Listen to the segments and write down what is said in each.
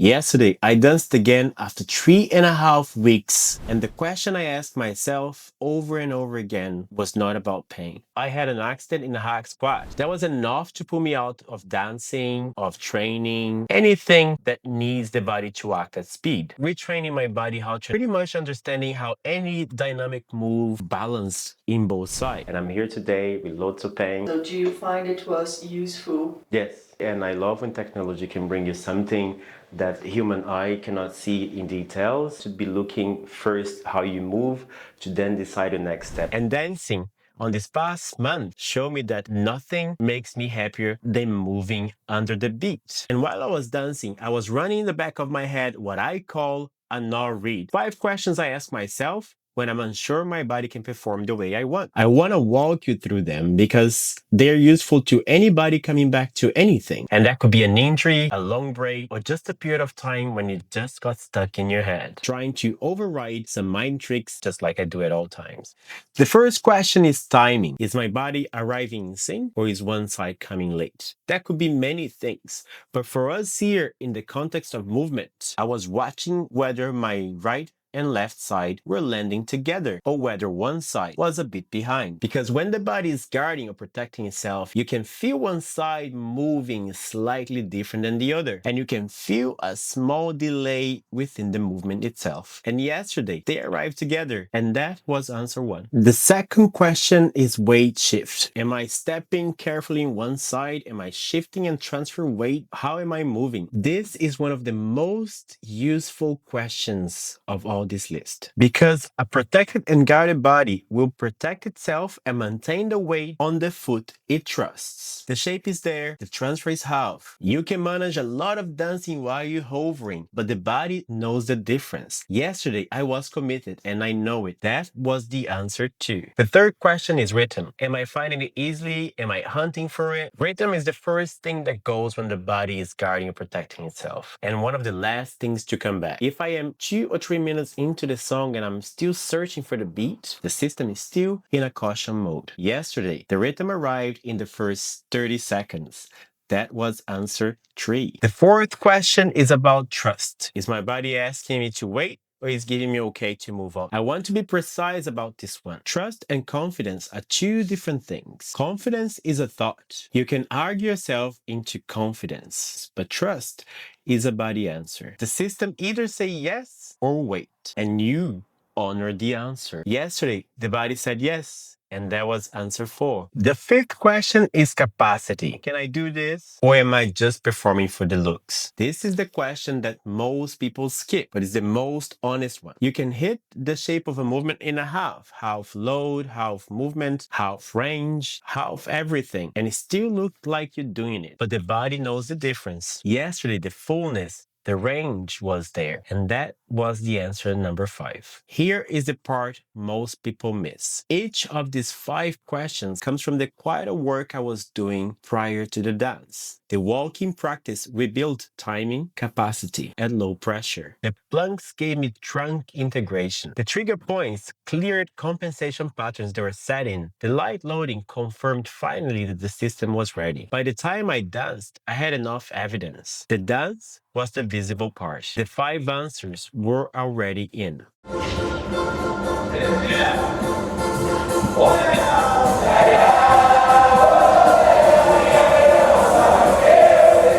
Yesterday, I danced again after 3.5 weeks, and the question I asked myself over and over again was not about pain. I had an accident in a hack squat. That was enough to pull me out of dancing, of training, anything that needs the body to act at speed. Retraining my body how to pretty much understanding how any dynamic move balance in both sides. And I'm here today with lots of pain. So do you find it was useful? Yes, and I love when technology can bring you something that human eye cannot see in details. To be looking first how you move to then decide the next step. And dancing on this past month showed me that nothing makes me happier than moving under the beat. And while I was dancing, I was running in the back of my head what I call a now read. 5 questions I ask myself when I'm unsure my body can perform the way I want. I want to walk you through them because they're useful to anybody coming back to anything. And that could be an injury, a long break, or just a period of time when you just got stuck in your head, trying to override some mind tricks just like I do at all times. The first question is timing. Is my body arriving in sync or is one side coming late? That could be many things. But for us here in the context of movement, I was watching whether my right and left side were landing together, or whether one side was a bit behind. Because when the body is guarding or protecting itself, you can feel one side moving slightly different than the other, and you can feel a small delay within the movement itself. And yesterday, they arrived together, and that was answer 1. The second question is weight shift. Am I stepping carefully in one side? Am I shifting and transferring weight? How am I moving? This is one of the most useful questions of all this list, because a protected and guarded body will protect itself and maintain the weight on the foot it trusts. The shape is there, the transfer is half. You can manage a lot of dancing while you're hovering, but the body knows the difference. Yesterday, I was committed and I know it. That was the answer too. The third question is rhythm. Am I finding it easily? Am I hunting for it? Rhythm is the first thing that goes when the body is guarding or protecting itself, and one of the last things to come back. If I am 2 or 3 minutes into the song and I'm still searching for the beat, the system is still in a caution mode. Yesterday, the rhythm arrived in the first 30 seconds. That was answer 3. The fourth question is about trust. Is my body asking me to wait, or is giving me okay to move on? I want to be precise about this one. Trust and confidence are 2 different things. Confidence is a thought. You can argue yourself into confidence, but trust is a body answer. The system either say yes or wait, and you honor the answer. Yesterday, the body said yes, and that was answer 4. The fifth question is capacity. Can I do this? Or am I just performing for the looks? This is the question that most people skip, but it's the most honest one. You can hit the shape of a movement in a half load, half movement, half range, half everything, and it still look like you're doing it. But the body knows the difference. Yesterday, the fullness, the range was there, and that was the answer number 5. Here is the part most people miss. Each of these 5 questions comes from the quieter work I was doing prior to the dance. The walking practice rebuilt timing, capacity at low pressure. The planks gave me trunk integration. The trigger points cleared compensation patterns that were set in. The light loading confirmed finally that the system was ready. By the time I danced, I had enough evidence. The dance was the visible part. The 5 answers were already in.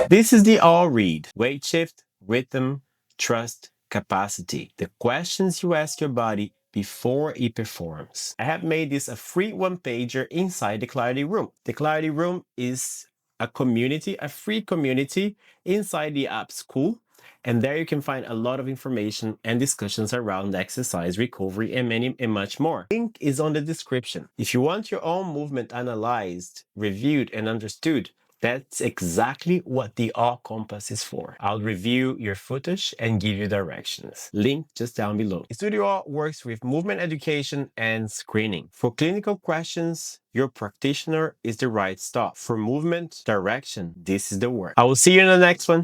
This is the all read. Weight shift, rhythm, trust, capacity. The questions you ask your body before it performs. I have made this a free one-pager inside the Clarity Room. The Clarity Room is a community, a free community inside the app School. And there you can find a lot of information and discussions around exercise, recovery, and much more. Link is on the description. If you want your own movement analyzed, reviewed, and understood, that's exactly what the All Compass is for. I'll review your footage and give you directions. Link just down below. Studio All works with movement education and screening. For clinical questions, your practitioner is the right stop. For movement direction, this is the work. I will see you in the next one.